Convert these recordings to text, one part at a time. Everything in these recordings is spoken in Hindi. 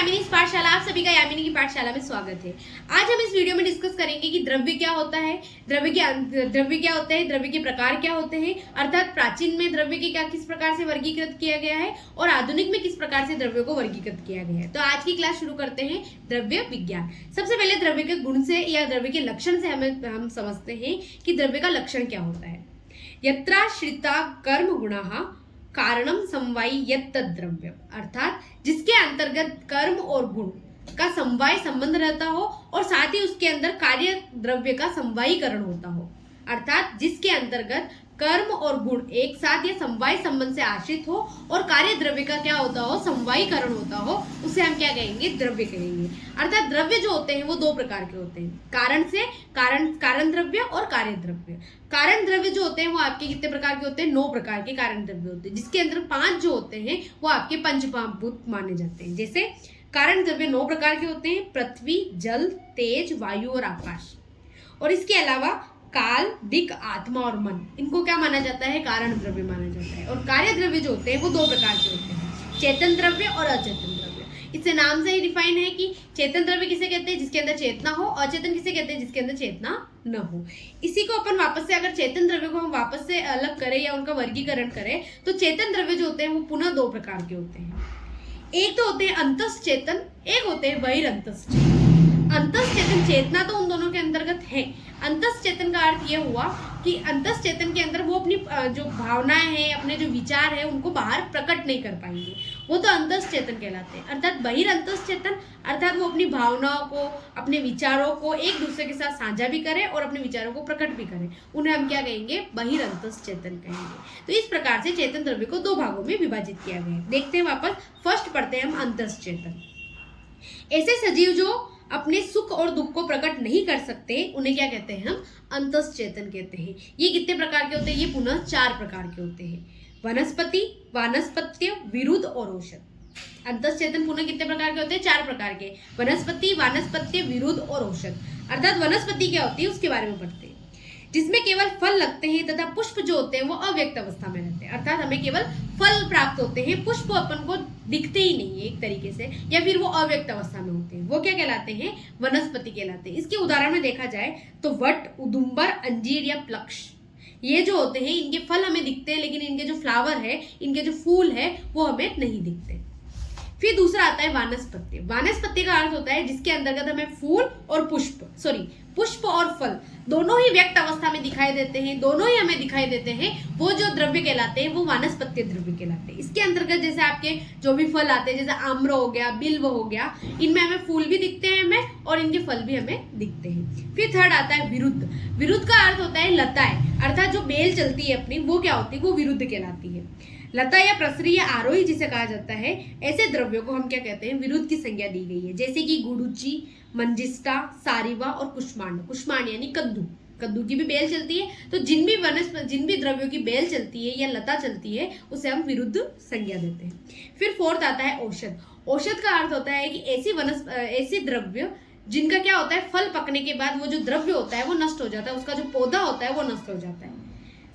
यामिनी पाठशाला, आप सभी का यामिनी की पाठशाला में स्वागत है। आज हम इस वीडियो में डिस्कस करेंगे कि द्रव्य क्या होता है, द्रव्य क्या होते हैं, द्रव्य के प्रकार क्या होते हैं, अर्थात प्राचीन में द्रव्य के क्या किस प्रकार से वर्गीकृत किया गया है और आधुनिक में किस प्रकार से द्रव्य को वर्गीकृत किया गया है। तो आज की क्लास शुरू करते हैं द्रव्य विज्ञान। सबसे पहले द्रव्य के गुण से या द्रव्य के लक्षण से हम समझते हैं कि द्रव्य का लक्षण क्या होता है। यत्राश्रिता कर्म गुणाः कारणम समवायी यत्तद्रव्य, अर्थात जिसके अंतर्गत कर्म और गुण का समवाय संबंध रहता हो और साथ ही उसके अंदर कार्य द्रव्य का समवायीकरण होता हो, अर्थात जिसके अंतर्गत कर्म और गुण एक साथ या समवाय संबंध से आश्रित हो और कार्य द्रव्य का क्या होता हो, समवायीकरण होता हो, उसे हम क्या कहेंगे, द्रव्य कहेंगे। अर्थात द्रव्य जो होते हैं वो दो प्रकार के होते हैं, कारण द्रव्य और कार्य द्रव्य। कारण द्रव्य जो होते हैं वो आपके कितने प्रकार के होते हैं, 9 प्रकार के कारण द्रव्य होते हैं, जिसके अंदर 5 जो होते हैं वो आपके पंचमहाभूत माने जाते हैं। जैसे कारण द्रव्य 9 प्रकार के होते हैं, पृथ्वी, जल, तेज, वायु और आकाश। और इसके अलावा काल, दिक्, आत्मा और मन, इनको क्या माना जाता है, कारण द्रव्य माना जाता है। और कार्य द्रव्य जो होते हैं वो 2 प्रकार के होते हैं, चेतन द्रव्य और अचेतन द्रव्य। इससे नाम से ही डिफाइन है कि चेतन द्रव्य किसे कहते हैं, जिसके अंदर चेतना हो, अचेतन किसे कहते हैं, जिसके अंदर चेतना न हो। इसी को अपन वापस से, अगर चेतन द्रव्य को हम वापस से अलग करें या उनका वर्गीकरण करें तो चेतन द्रव्य जो होते हैं वो पुनः 2 प्रकार के होते हैं। एक तो होते हैं अंतस्चेतन, एक होते हैं बहिरंतस्चेतन। अंतस्चेतन चेतना तो उन दोनों के अंतर्गत है। अंतस्चेतन का अर्थ यह हुआ कि अंतस्चेतन के अंदर वो अपनी जो भावनाएं हैं, अपने जो विचार है, उनको बाहर प्रकट नहीं कर पाएंगे, वो तो अंतस्चेतन कहलाते हैं। अर्थात बहिरंतस्चेतन अर्थात वो अपनी भावनाओं को, अपने विचारों को एक दूसरे के साथ साझा भी करें और अपने विचारों को प्रकट भी करें, उन्हें हम क्या कहेंगे, बहिरंतस्चेतन कहेंगे। तो इस प्रकार से चेतन द्रव्य को 2 भागों में विभाजित किया गया है। देखते हैं वापस, फर्स्ट पढ़ते हैं हम अंतस्चेतन। ऐसे सजीव जो अपने सुख और दुख को प्रकट नहीं कर सकते, उन्हें क्या कहते हैं, हम अंतस्चेतन कहते हैं। ये कितने प्रकार के होते हैं, ये पुनः 4 प्रकार के होते हैं, वनस्पति, वानस्पत्य, विरुद्ध और औषध। अंतस्चेतन पुनः कितने प्रकार के होते हैं, 4 प्रकार के, वनस्पति, वानस्पत्य, विरुद्ध और औषध। अर्थात वनस्पति क्या होती है उसके बारे में पढ़ते हैं, जिसमें केवल फल लगते हैं तथा पुष्प जो होते हैं वो अव्यक्त अवस्था में रहते हैं। अर्थात हमें केवल फल प्राप्त होते हैं, पुष्प अपन को दिखते ही नहीं है एक तरीके से, या फिर वो अव्यक्त अवस्था में होते हैं, वो क्या कहलाते हैं, वनस्पति कहलाते हैं। इसके उदाहरण में देखा जाए तो वट, उदुम्बर, अंजीर या प्लक्ष, ये जो होते हैं इनके फल हमें दिखते हैं, लेकिन इनके जो फ्लावर है, इनके जो फूल है वो हमें नहीं दिखते। फिर दूसरा आता है वानस्पत्य। वानस्पत्य का अर्थ होता है जिसके अंतर्गत हमें फूल और पुष्प और फल दोनों ही व्यक्त अवस्था में दिखाई देते हैं, दोनों ही हमें दिखाई देते हैं, वो जो द्रव्य कहलाते हैं वो वानस्पत्य द्रव्य कहलाते हैं। इसके अंतर्गत जैसे आपके जो भी फल आते हैं, जैसे आम्र हो गया, बिल्व हो गया, इनमें हमें फूल भी दिखते हैं हमें और इनके फल भी हमें दिखते हैं। फिर थर्ड आता है विरुद्ध। विरुद्ध का अर्थ होता है लताएं, अर्थात जो बेल चलती है अपनी, वो क्या होती है, वो विरुद्ध कहलाती है। लता या प्रसरी या आरोही जिसे कहा जाता है, ऐसे द्रव्यों को हम क्या कहते हैं, विरुद्ध की संज्ञा दी गई है। जैसे कि गुडुचि, मंजिष्ठा, सारिवा और कुष्मांड यानी कद्दू की भी बेल चलती है। तो जिन भी द्रव्यों की बेल चलती है या लता चलती है उसे हम विरुद्ध संज्ञा देते हैं। फिर फोर्थ आता है औषध। औषध का अर्थ होता है कि ऐसी द्रव्य जिनका क्या होता है, फल पकने के बाद वो जो द्रव्य होता है वो नष्ट हो जाता है, उसका जो पौधा होता है वो नष्ट हो जाता है।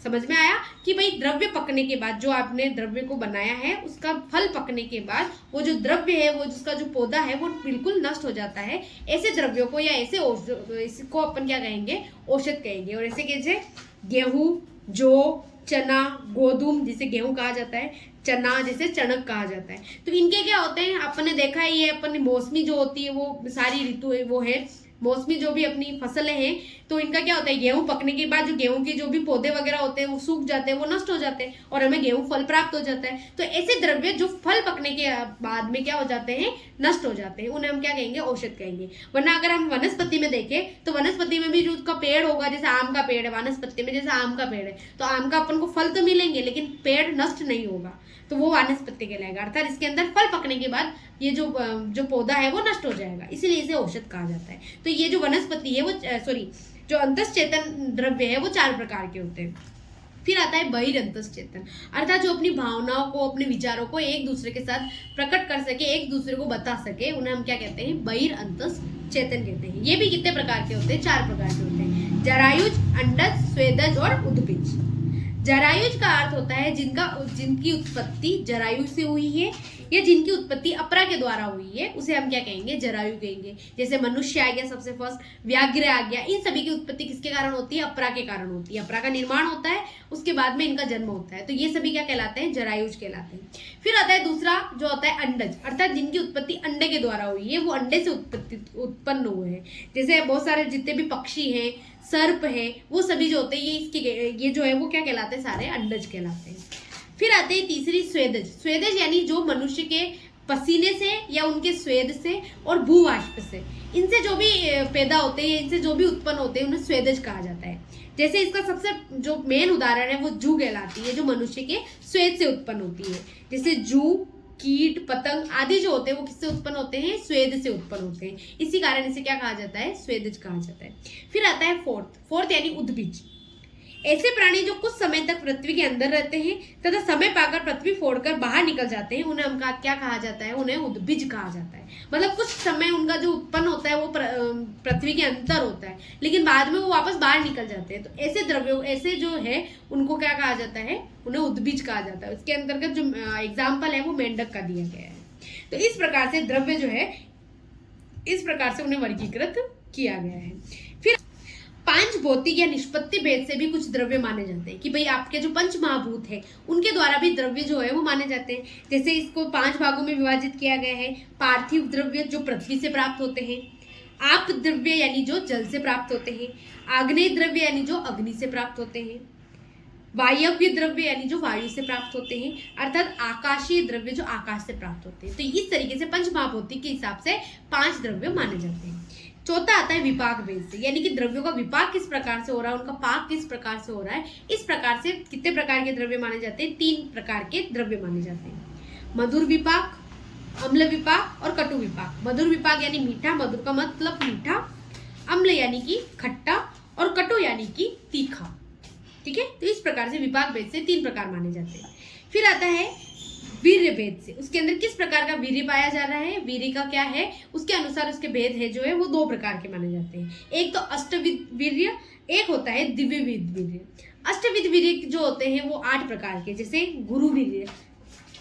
समझ में आया कि भाई द्रव्य पकने के बाद, जो आपने द्रव्य को बनाया है उसका फल पकने के बाद वो जो द्रव्य है, वो जिसका जो पौधा है वो बिल्कुल नष्ट हो जाता है। ऐसे द्रव्यों को या इसको अपन क्या कहेंगे, औषध कहेंगे। और ऐसे कैसे गेहूं, जौ, चना, गोधूम जिसे गेहूं कहा जाता है, चना जिसे चणक कहा जाता है। तो इनके क्या होते हैं, अपन ने देखा है, ये अपन मौसमी जो होती है वो सारी ऋतु है, वो है मौसमी जो भी अपनी फसलें हैं, तो इनका क्या होता है, गेहूं पकने के बाद जो गेहूं के जो भी पौधे वगैरह होते हैं वो सूख जाते हैं, वो नष्ट हो जाते हैं और हमें गेहूं फल प्राप्त हो जाता है। तो ऐसे द्रव्य जो फल पकने के बाद में क्या हो जाते हैं, नष्ट हो जाते हैं, उन्हें हम क्या कहेंगे, औषध कहेंगे। वरना अगर हम वनस्पति में देखें तो वनस्पति में भी जो उसका पेड़ होगा, जैसे आम का पेड़ है, वनस्पति में जैसे आम का पेड़ है, तो आम का अपन को फल तो मिलेंगे लेकिन पेड़ नष्ट नहीं होगा, तो वो वानस्पत्य कहलाएगा। अर्थात इसके अंदर फल पकने के बाद ये जो पौधा है वो नष्ट हो जाएगा, इसीलिए इसे औषध कहा जाता है। तो ये जो वनस्पति है वो जो अंतस्चेतन द्रव्य है वो 4 प्रकार के होते हैं। फिर आता है बहिरंतस्चेतन, अर्थात जो अपनी भावनाओं को, अपने विचारों को एक दूसरे के साथ प्रकट कर सके, एक दूसरे को बता सके, उन्हें हम क्या कहते हैं, बहिरंतस्चेतन कहते हैं। ये भी कितने प्रकार के होते हैं, 4 प्रकार के होते हैं, जरायुज, अंडज, स्वेदज और उद्भिज। जरायुज का अर्थ होता है जिनकी उत्पत्ति जरायु से हुई है या जिनकी उत्पत्ति अपरा के द्वारा हुई है उसे हम क्या कहेंगे, जरायु कहेंगे। जैसे मनुष्य आ गया सबसे फर्स्ट, व्याघ्र आ गया, इन सभी की उत्पत्ति किसके कारण होती है, अपरा के कारण होती है। अपरा का निर्माण होता है, उसके बाद में इनका जन्म होता है, तो ये सभी क्या कहलाते हैं, जरायुज कहलाते हैं। फिर आता है दूसरा जो होता है अंडज, अर्थात जिनकी उत्पत्ति अंडे के द्वारा हुई है, वो अंडे से उत्पन्न हुए हैं। जैसे बहुत सारे जितने भी पक्षी हैं, सर्प है, वो सभी जो होते हैं ये जो है वो क्या कहलाते हैं, सारे अंडज कहलाते हैं। फिर आते हैं तीसरी स्वेदज। स्वेदज यानी जो मनुष्य के पसीने से या उनके स्वेद से और भूवाष्प से, इनसे जो भी पैदा होते हैं, इनसे जो भी उत्पन्न होते हैं, उन्हें स्वेदज कहा जाता है। जैसे इसका सबसे जो मेन उदाहरण है वो जू कहलाती है, जो मनुष्य के स्वेद से उत्पन्न होती है। जैसे जू, कीट, पतंग आदि जो होते हैं वो किससे उत्पन्न होते हैं, स्वेद से उत्पन्न होते हैं। इसी कारण इसे क्या कहा जाता है, स्वेदज कहा जाता है। फिर आता है फोर्थ यानी उद्भिज। ऐसे प्राणी जो कुछ समय तक पृथ्वी के अंदर रहते हैं तथा समय पाकर पृथ्वी फोड़कर बाहर निकल जाते हैं, उन्हें हम क्या कहा जाता है, उन्हें उद्भिज कहा जाता है। मतलब कुछ समय उनका जो उत्पन्न होता है वो पृथ्वी के अंदर होता है, लेकिन बाद में वो वापस बाहर निकल जाते हैं। तो ऐसे द्रव्यों, ऐसे जो है उनको क्या कहा जाता है, उन्हें उद्भिज कहा जाता है। उसके अंतर्गत जो एग्जाम्पल है वो मेंढक का दिया गया है। तो इस प्रकार से द्रव्य जो है, इस प्रकार से उन्हें वर्गीकृत किया गया है। फिर पांच भौतिक या निष्पत्ति भेद से भी कुछ द्रव्य माने जाते हैं कि भाई आपके जो पंच महाभूत है उनके द्वारा भी द्रव्य जो है वो माने जाते हैं। जैसे इसको 5 भागों में विभाजित किया गया है। पार्थिव द्रव्य जो पृथ्वी से प्राप्त होते हैं, आप द्रव्य यानी जो जल से प्राप्त होते हैं, आग्नेय द्रव्य यानी जो अग्नि से प्राप्त होते हैं, वायव्य द्रव्य यानी जो वायु से प्राप्त होते हैं, अर्थात आकाशीय द्रव्य जो आकाश से प्राप्त होते हैं। तो इस तरीके से पंच महाभौतिक के हिसाब से 5 द्रव्य माने जाते हैं। चौथा आता है विपाक भेद से, यानी कि द्रव्यों का विपाक किस प्रकार से हो रहा है, उनका पाक किस प्रकार से हो रहा है। इस प्रकार से कितने प्रकार के द्रव्य माने जाते हैं, 3 प्रकार के द्रव्य माने जाते हैं। मधुर विपाक, अम्ल विपाक और कटु विपाक। मधुर विपाक यानी मीठा, मधुर का मतलब मीठा, अम्ल यानी कि खट्टा और कटु यानी कि तीखा। ठीक है, तो इस प्रकार से विपाक भेद से 3 प्रकार माने जाते हैं। फिर आता है वीर्य भेद से, उसके अंदर किस प्रकार का वीर्य पाया जा रहा है, वीर्य का क्या है, उसके अनुसार उसके भेद है जो है वो 2 प्रकार के माने जाते हैं। एक तो अष्टविध वीर्य, एक होता है दिव्यविध वीर्य। अष्टविध वीर्य जो होते हैं वो 8 प्रकार के, जैसे गुरु वीर्य,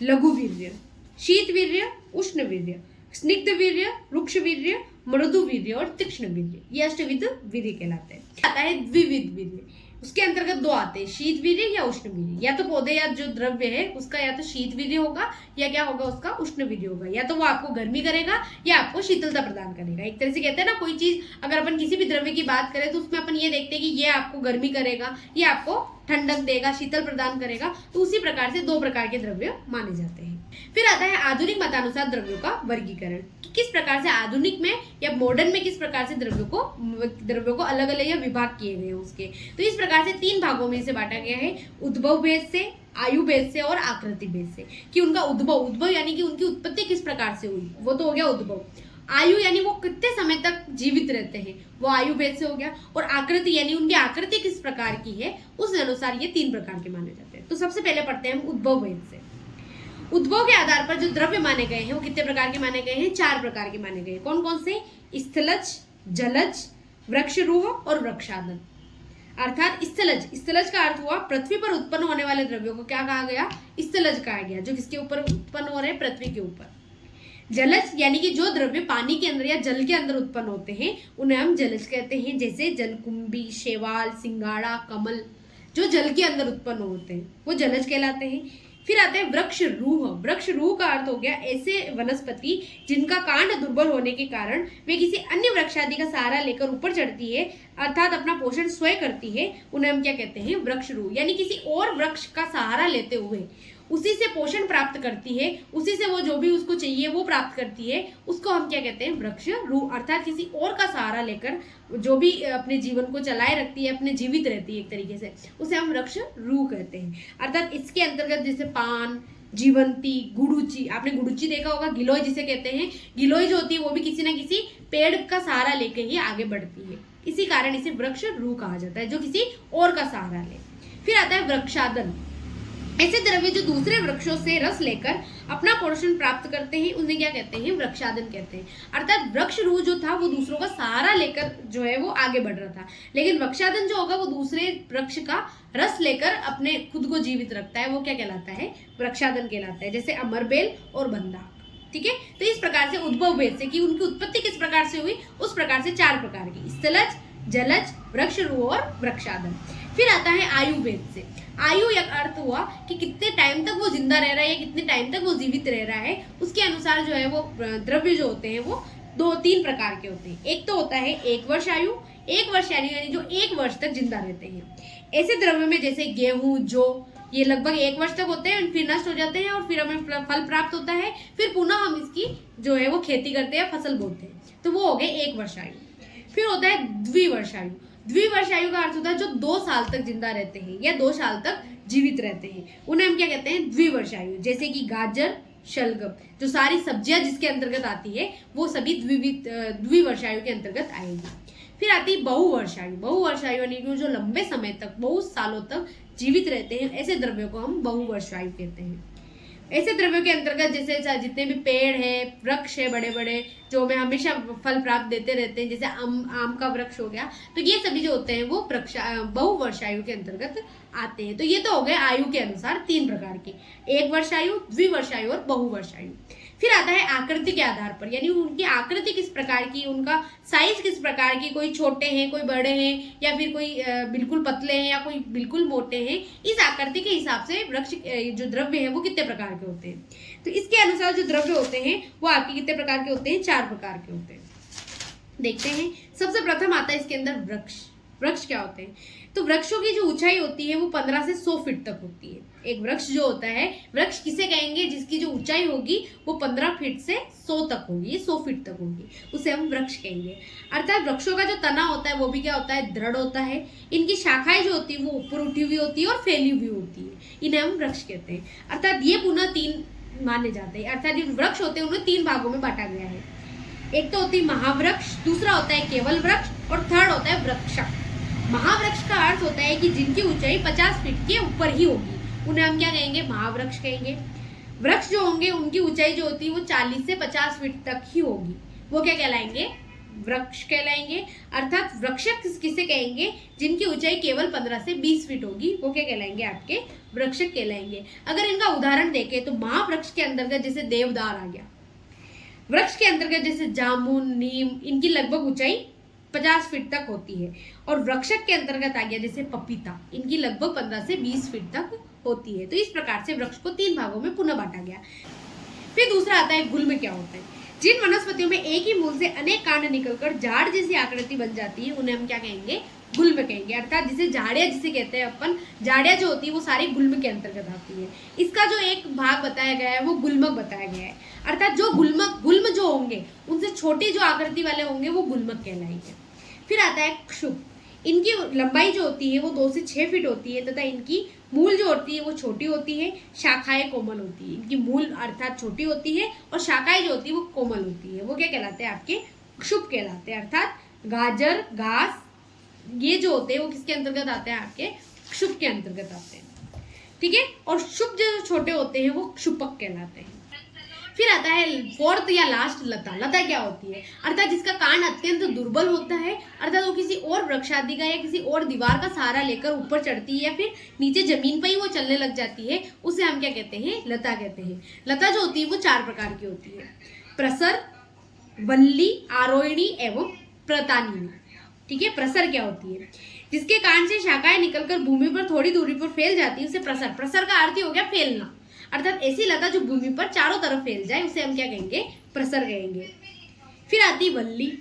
लघु वीर्य, शीत वीर्य, उष्ण वीर्य, स्निग्ध वीर्य, रुक्ष वीर्य, मृदु वीर्य और तीक्ष्ण वीर्य, ये अष्टविध वीर्य कहलाते हैं। आता है द्विविध वीर्य, उसके अंतर्गत 2 आते हैं, शीत वीर्य या उष्ण वीर्य। या तो पौधे या जो द्रव्य है उसका या तो शीत वीर्य होगा या क्या होगा, उसका उष्ण वीर्य होगा। या तो वो आपको गर्मी करेगा या आपको शीतलता प्रदान करेगा। एक तरह से कहते हैं ना, कोई चीज अगर अपन किसी भी द्रव्य की बात करें तो उसमें अपन ये देखते हैं कि ये आपको गर्मी करेगा, ये आपको ठंडक देगा, शीतल प्रदान करेगा। तो उसी प्रकार से 2 प्रकार के द्रव्य माने जाते हैं। फिर आता है आधुनिक मतानुसार द्रव्यों का वर्गीकरण, किस प्रकार से आधुनिक में या मॉडर्न में किस प्रकार से द्रव्यों को अलग अलग या विभाग किए गए हैं उसके। तो इस प्रकार से 3 भागों में इसे बांटा गया है, उद्भव भेद से, आयु भेद से और आकृति भेद से। कि उनका उद्भव यानी कि उनकी उत्पत्ति किस प्रकार से हुई, वो तो हो गया उद्भव। आयु यानी वो कितने समय तक जीवित रहते हैं, वो आयु भेद से हो गया। और आकृति यानी उनकी आकृति किस प्रकार की है, उस अनुसार ये 3 प्रकार के माने जाते हैं। तो सबसे पहले पढ़ते हैं हम उद्भव भेद से। उद्भव के आधार पर जो द्रव्य माने गए हैं वो कितने प्रकार के माने गए हैं, 4 प्रकार के माने गए। कौन कौन से, स्थलज, जलज, वृक्षरूह और वृक्षादन। अर्थात स्थलज का अर्थ हुआ पृथ्वी पर उत्पन्न होने वाले द्रव्यों को क्या कहा गया, स्थलज कहा गया, जो किसके ऊपर उत्पन्न हो रहे हैं, पृथ्वी के ऊपर। जलज यानी कि जो द्रव्य पानी के अंदर या जल के अंदर उत्पन्न होते हैं उन्हें हम जलज कहते हैं। जैसे जलकुंभी, शैवाल, सिंगाड़ा, कमल, जो जल के अंदर उत्पन्न होते हैं वो जलज कहलाते हैं। फिर आते हैं वृक्षरूह। वृक्षरूह का अर्थ हो गया ऐसे वनस्पति जिनका कांड दुर्बल होने के कारण वे किसी अन्य वृक्ष आदि का सहारा लेकर ऊपर चढ़ती है, अर्थात अपना पोषण स्वयं करती है, उन्हें हम क्या कहते हैं, वृक्षरूह। यानी किसी और वृक्ष का सहारा लेते हुए उसी से पोषण प्राप्त करती है, उसी से वो जो भी उसको चाहिए वो प्राप्त करती है, उसको हम क्या कहते हैं, वृक्षरूह। अर्थात किसी और का सहारा लेकर जो भी अपने जीवन को चलाए रखती है, अपने जीवित रहती है एक तरीके से, उसे हम वृक्षरूह कहते हैं। अर्थात इसके अंतर्गत जैसे पान, जीवंती, गुड़ुची, आपने गुड़ुची देखा होगा, गिलोय जिसे कहते हैं, गिलोय जो होती है वो भी किसी ना किसी पेड़ का सहारा लेकर ही आगे बढ़ती है, इसी कारण इसे वृक्षरूह कहा जाता है, जो किसी और का सहारा ले। फिर आता है वृक्षादन। ऐसे द्रव्य जो दूसरे वृक्षों से रस लेकर अपना पोषण प्राप्त करते हैं उन्हें क्या कहते हैं, वृक्षादन कहते हैं। अर्थात वृक्ष रूह जो था वो दूसरों का सहारा लेकर जो है वो आगे बढ़ रहा था, लेकिन वृक्षादन जो होगा वो दूसरे वृक्ष का रस लेकर अपने खुद को जीवित रखता है, वो क्या कहलाता है, वृक्षादन कहलाता है। जैसे अमरबेल और बंधा। ठीक है, तो इस प्रकार से उद्भव भेद से कि उनकी उत्पत्ति किस प्रकार से हुई, उस प्रकार से 4 प्रकार की, स्थलज, जलज, वृक्ष रूह और वृक्षादन। फिर आता है आयु भेद से। आयु एक अर्थ हुआ कि कितने टाइम तक वो जिंदा रह रहा है या कितने टाइम तक वो जीवित रह रहा है, उसके अनुसार जो है वो द्रव्य जो होते हैं वो 2-3 प्रकार के होते हैं। एक तो होता है 1 वर्ष आयु, 1 वर्ष यानी जो 1 वर्ष तक जिंदा रहते हैं। ऐसे द्रव्य में जैसे गेहूं, जौ, ये लगभग 1 वर्ष तक होते हैं, फिर नष्ट हो जाते हैं और फिर हमें फल प्राप्त होता है, फिर पुनः हम इसकी जो है वो खेती करते हैं, फसल बोते हैं, तो वो हो गए 1 वर्ष आयु। फिर होता है द्विवर्ष आयु। द्विवर्ष आयु का अर्थ होता है जो 2 साल तक जिंदा रहते हैं या 2 साल तक जीवित रहते हैं, उन्हें हम क्या कहते हैं, द्विवर्ष आयु। जैसे कि गाजर, शलगम, जो सारी सब्जियां जिसके अंतर्गत आती है वो सभी द्विवर्ष आयु के अंतर्गत आएगी। फिर आती है बहुवर्ष आयु। बहुवर्ष आयु यानी जो लंबे समय तक, बहुत सालों तक जीवित रहते हैं, ऐसे द्रव्यों को हम बहुवर्ष आयु कहते हैं। ऐसे द्रव्यों के अंतर्गत जैसे जितने भी पेड़ है, वृक्ष है बड़े बड़े, जो हमें हमेशा फल प्राप्त देते रहते हैं, जैसे आम का वृक्ष हो गया, तो ये सभी जो होते हैं वो बहुवर्ष आयु के अंतर्गत आते हैं। तो ये तो हो गए आयु के अनुसार 3 प्रकार के, 1 वर्ष आयु, द्विवर्ष आयु और बहुवर्ष आयु। फिर आता है आकृति के आधार पर, यानी उनकी आकृति किस प्रकार की, उनका साइज किस प्रकार की, कोई छोटे हैं, कोई बड़े हैं, या फिर कोई बिल्कुल पतले हैं या कोई बिल्कुल मोटे हैं। इस आकृति के हिसाब से वृक्ष जो द्रव्य है वो कितने प्रकार के होते हैं। तो इसके अनुसार जो द्रव्य होते हैं वो आपके कितने प्रकार के होते हैं, 4 प्रकार के होते हैं। देखते हैं, सबसे प्रथम आता है इसके अंदर वृक्ष। वृक्ष क्या होते हैं, तो वृक्षों की जो ऊंचाई होती है वो 15 से 100 फीट तक होती है। एक वृक्ष जो होता है, वृक्ष किसे कहेंगे, जिसकी जो ऊंचाई होगी वो 15 फीट से 100 तक होगी, 100 फीट तक होगी, उसे हम वृक्ष कहेंगे। अर्थात वृक्षों का जो तना होता है वो भी क्या होता है, दृढ़ होता है। इनकी शाखाएं जो होती है वो ऊपर उठी हुई होती है और फैली हुई होती है, इन्हें हम वृक्ष कहते हैं। अर्थात ये पुनः 3 माने जाते हैं। अर्थात जो वृक्ष होते हैं उन्हें 3 भागों में बांटा गया है। एक तो होती है महावृक्ष, दूसरा होता है केवल वृक्ष और थर्ड होता है वृक्षक। महावृक्ष का अर्थ होता है कि जिनकी ऊंचाई 50 फीट के ऊपर ही होगी, उन्हें हम क्या कहेंगे, महावृक्ष कहेंगे। वृक्ष जो होंगे उनकी ऊंचाई जो होती है वो 40 से 50 फीट तक ही होगी, वो क्या कहलाएंगे, वृक्ष कहलाएंगे। अर्थात वृक्षक किसे कहेंगे, जिनकी ऊंचाई केवल 15 से 20 फीट होगी, वो क्या कहलाएंगे, आपके वृक्षक कहलाएंगे। अगर इनका उदाहरण देखें तो महावृक्ष के अंतर्गत जैसे देवदार आ गया, वृक्ष के अंतर्गत जैसे जामुन, नीम, इनकी लगभग ऊंचाई 50 फीट तक होती है। और वृक्षक के अंतर्गत आ गया जैसे पपीता, इनकी लगभग 15 से 20 फीट तक होती है। तो इस प्रकार से वृक्ष को 3 भागों में पुनः बांटा गया। फिर दूसरा आता है गुल्म। क्या होता है, जिन वनस्पतियों में एक ही मूल से अनेक कांड निकलकर झाड़ जैसी आकृति बन जाती है उन्हें हम क्या कहेंगे, गुल्म कहेंगे। अर्थात जिसे झाड़ियां जिसे कहते हैं अपन, झाड़ियां जो होती है वो सारी गुल्म के अंतर्गत आती है। इसका जो एक भाग बताया गया है वो गुल्मक बताया गया है। अर्थात जो गुल्म जो होंगे उनसे छोटी जो आकृति वाले होंगे वो गुल्मक कहलाएंगे। फिर आता है क्षुप। इनकी लंबाई जो होती है वो 2 से 6 फीट होती है तथा इनकी मूल जो होती है वो छोटी होती है, शाखाएं कोमल होती है। इनकी मूल अर्थात छोटी होती है और शाखाएं जो होती है वो कोमल होती है, वो क्या कहलाते हैं, आपके क्षुप कहलाते हैं। अर्थात गाजर, घास, ये जो होते हैं वो किसके अंतर्गत आते हैं, आपके क्षुप के अंतर्गत आते हैं। ठीक है, और क्षुप जो छोटे होते हैं वो क्षुपक कहलाते हैं। फिर आता है 4th या लास्ट लता। लता क्या होती है, अर्थात जिसका कांड अत्यंत दुर्बल होता है, अर्थात वो किसी और वृक्ष आदि का या किसी और दीवार का सहारा लेकर ऊपर चढ़ती है या फिर नीचे जमीन पर ही वो चलने लग जाती है, उसे हम क्या कहते हैं, लता कहते हैं। लता जो होती है वो 4 प्रकार की होती है, प्रसर, वल्ली, आरोहिणी एवं प्रतानिनी। ठीक है, प्रसर क्या होती है, जिसके कांड से शाखाएं निकलकर भूमि पर थोड़ी दूरी पर फैल जाती है उसे प्रसर। प्रसर का अर्थ हो गया फैलना, अर्थात ऐसी लता जो भूमि पर चारों तरफ फैल जाए उसे हम क्या कहेंगे, प्रसर कहेंगे। फिर आती वल्ली।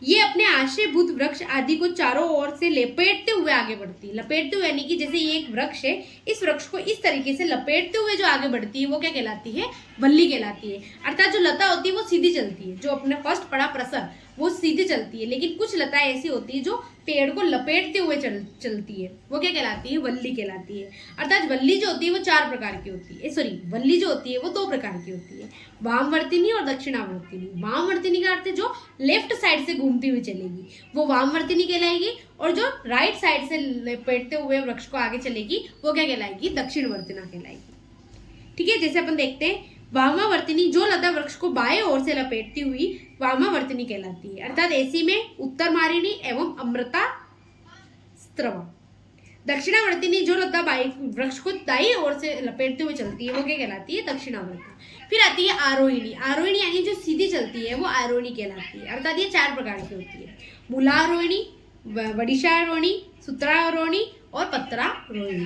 ये अपने आश्रयभूत वृक्ष आदि को चारों ओर से लपेटते हुए आगे बढ़ती है। लपेटते हुए यानी कि जैसे ये एक वृक्ष है, इस वृक्ष को इस तरीके से लपेटते हुए जो आगे बढ़ती है वो क्या कहलाती है, वल्ली कहलाती है। अर्थात जो लता होती है वो सीधी चलती है। जो अपने फर्स्ट पढ़ा प्रसर, वो सीधे चलती है, लेकिन कुछ लताएं ऐसी होती है जो पेड़ को लपेटते हुए चलती है, वो क्या कहलाती है? वल्ली कहलाती है। अर्थात वल्ली जो होती है वो 4 प्रकार की होती है, सॉरी वल्ली जो होती है वो 2 प्रकार की होती है, वामवर्तिनी और दक्षिणावर्तिनी। वामवर्तिनी का अर्थ है जो लेफ्ट साइड से घूमती हुई चलेगी, वो वामवर्तिनी कहलाएगी, और जो राइट साइड से लपेटते हुए वृक्ष को आगे चलेगी वो क्या कहलाएगी? दक्षिणवर्तिना कहलाएगी। ठीक है, जैसे अपन देखते हैं, वामावर्तिनी जो लता वृक्ष को बाएं ओर से लपेटती हुई वामावर्तिनी कहलाती है। अर्थात ऐसी में उत्तरमारिणी एवं अमृता स्त्रवा। दक्षिणावर्तिनी जो लता वृक्ष को दाईं ओर से लपेटते हुए चलती है वो क्या कहलाती है? दक्षिणावर्तिनी। फिर आती है आरोहिणी। आरोहिणी यानी जो सीधी चलती है वो आरोहिणी कहलाती है। अर्थात ये 4 प्रकार की होती है, मूलारोहिणी, वडिशारोहिणी, सूत्रारोहिणी और पत्रारोहिणी।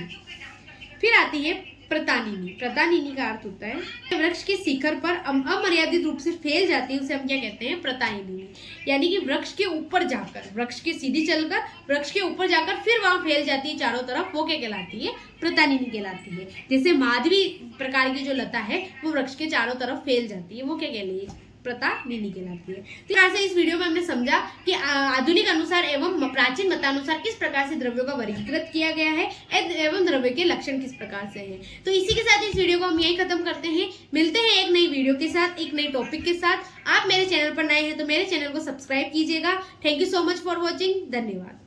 फिर आती है प्रतानिनी। प्रतानिनी का अर्थ होता है वृक्ष के शिखर पर अमर्यादित रूप से फैल जाती है, उसे हम क्या कहते हैं? प्रतानिनी। यानी कि वृक्ष के ऊपर जाकर, वृक्ष के सीधी चलकर वृक्ष के ऊपर जाकर फिर वहां फैल जाती है चारों तरफ, वो क्या कहलाती है? प्रतानिनी कहलाती है। जैसे माधवी प्रकार की जो लता है वो वृक्ष के चारों तरफ फैल जाती है, वो क्या कहलाती है? प्रतानिनी कहलाती है। तो यहाँ से इस वीडियो में हमने समझा कि आधुनिक अनुसार एवं प्राचीन मतानुसार किस प्रकार से द्रव्यों का वर्गीकृत किया गया है एवं द्रव्य के लक्षण किस प्रकार से हैं। तो इसी के साथ इस वीडियो को हम यही खत्म करते हैं। मिलते हैं एक नई वीडियो के साथ, एक नई टॉपिक के साथ। आप मेरे चैनल पर नए हैं तो मेरे चैनल को सब्सक्राइब कीजिएगा। Thank you so much for watching. धन्यवाद।